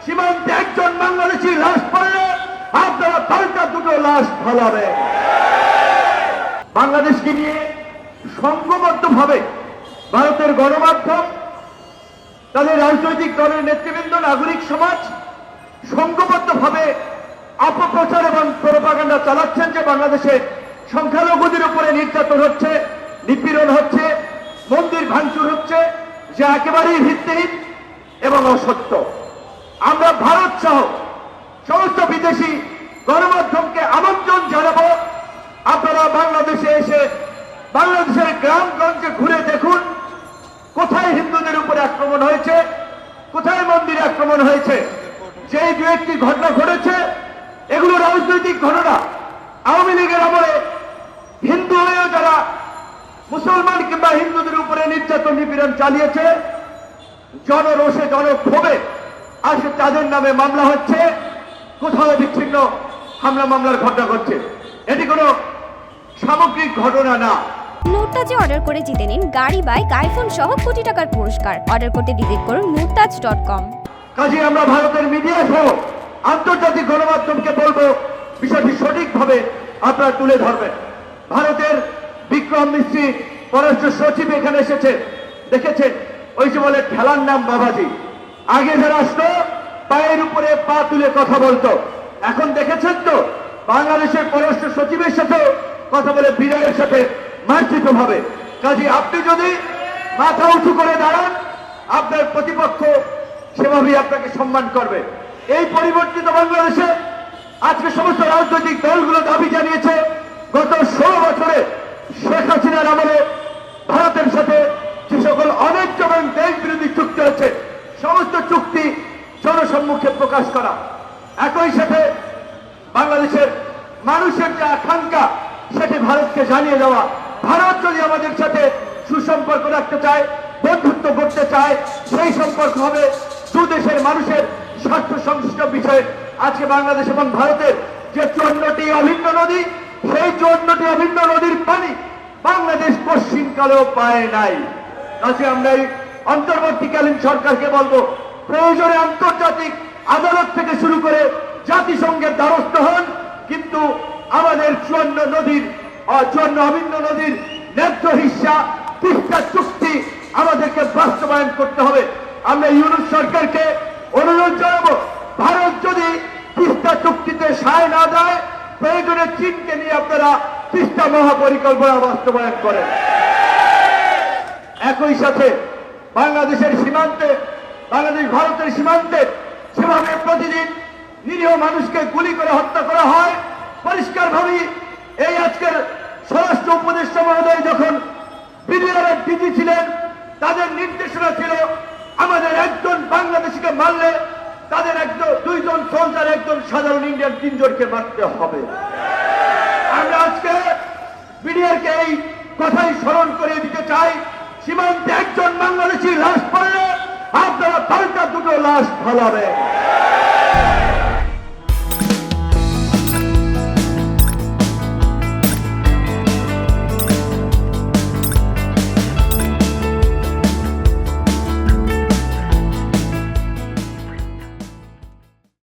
সীমান্তে একজন বাংলাদেশি লাশ পড়লে আপনারা পাল্টা দুটো লাশ ফলাবেন। বাংলাদেশকে নিয়ে সংঘবদ্ধভাবে ভারতের গণমাধ্যম, তাদের রাজনৈতিক দলের নেতৃবৃন্দ, নাগরিক সমাজ সংঘবদ্ধভাবে অপপ্রচার এবং প্রোপাগান্ডা চালাচ্ছেন যে বাংলাদেশে সংখ্যালঘুদের উপরে নির্যাতন হচ্ছে, নিপীড়ন হচ্ছে, মন্দির ভাঙচুর হচ্ছে, যা একেবারেই ভিত্তিহীন এবং অসত্য। আমরা ভারত সহ সমস্ত বিদেশি গণমাধ্যমকে আমন্ত্রণ জানাবো, আপনারা বাংলাদেশে এসে বাংলাদেশের গ্রামগঞ্জে ঘুরে দেখুন কোথায় হিন্দুদের উপরে আক্রমণ হয়েছে, কোথায় মন্দিরে আক্রমণ হয়েছে। যেই দু একটি ঘটনা ঘটেছে এগুলো রাজনৈতিক ঘটনা। আওয়ামী লীগের আমলে হিন্দু হয়েও যারা মুসলমান কিংবা হিন্দুদের উপরে নির্যাতন নিপীড়ন চালিয়েছে, জনরোষে জনক্ষোভে আজ তাদের নামে মামলা হচ্ছে, কোথাও বিচ্ছিন্ন হামলা মামলার ঘটনা ঘটছে। এটি কোনো সামগ্রিক ঘটনা না। মুরতাজে অর্ডার করে জিতে নিন গাড়ি, বাইক, আইফোন সহ কোটি টাকার পুরস্কার। অর্ডার করতে ভিজিট করুন murtaj.com। কাজে আমরা ভারতের মিডিয়া সহ আন্তর্জাতিক গণমাধ্যমকে বলবো বিষয়টি সঠিকভাবে আপনারা তুলে ধরবেন। ভারতের বিক্রম মিস্ত্রি পররাষ্ট্র সচিব এখানে এসেছে, দেখেছেন ওই যে বলে খেলার নাম বাবাজি। আগে যারা আসতো পায়ের উপরে পা তুলে কথা বলতো, এখন দেখেছেন তো বাংলাদেশের পররাষ্ট্র সচিবের সাথে কথা বলে বিনয়ের সাথে মার্জিত ভাবে। কাজে আপনি যদি মাথা উঁচু করে দাঁড়ান, আপনার প্রতিপক্ষ সেভাবেই আপনাকে সম্মান করবে। এই পরিবর্তিত বাংলাদেশে আজকে সমস্ত রাজনৈতিক দলগুলো দাবি জানিয়েছে গত 16 বছরে শেখ হাসিনার আমলে ভারতের সাথে যে সকল অন্যায্য এবং দেশ বিরোধী চুক্তি হয়েছে সমস্ত চুক্তি জনসম্মুখে প্রকাশ করা, একই সাথে বাংলাদেশের মানুষের যে আকাঙ্ক্ষা সেটি ভারতকে জানিয়ে দেওয়া। ভারত যদি আমাদের সাথে সুসম্পর্ক রাখতে চায়, বন্ধুত্ব করতে চায়, সেই সম্পর্ক হবে দু দেশের মানুষের স্বার্থ সংশ্লিষ্ট বিষয়ে। আজকে বাংলাদেশ এবং ভারতের যে 54টি অভিন্ন নদী, সেই 54টি অভিন্ন নদীর পানি বাংলাদেশ পশ্চিমকালেও পায় নাই। আজকে আমরা এই অন্তর্বর্তীকালীন সরকারকে বলবো, প্রয়োজনে আন্তর্জাতিক আদালত থেকে শুরু করে জাতিসংঘের দ্বারস্থ হন, কিন্তু আমাদের 54 অভিন্ন নদীর ন্যায্য হিস্সা তিস্তা চুক্তি আমাদেরকে বাস্তবায়ন করতে হবে। আমরা ইউনুস সরকারকে অনুরোধ জানাবো, ভারত যদি তিস্তা চুক্তিতে সায় না দেয়, প্রয়োজনে চীনকে নিয়ে আপনারা তিস্তা মহাপরিকল্পনা বাস্তবায়ন করেন। একই সাথে বাংলাদেশের সীমান্তে, বাংলাদেশ ভারতের সীমান্তে যেভাবে প্রতিদিন নিরীহ মানুষকে গুলি করে হত্যা করা হয়, পরিষ্কারভাবেই এই আজকের স্বরাষ্ট্র উপদেষ্টা মহোদয় যখন বিডিআরের ডিজি ছিলেন, তাদের নির্দেশনা ছিল আমাদের একজন বাংলাদেশিকে মারলে তাদের দুইজন সোলজার, একজন সাধারণ ইন্ডিয়ান, 3 জনকে মারতে হবে। আমরা আজকে বিডিআরকে এই কথাই স্মরণ করিয়ে দিতে চাই, সীমান্তে একজন বাংলাদেশি লাশ পড়লে আপনারা পাল্টা দুটো লাশ ফলাবেন।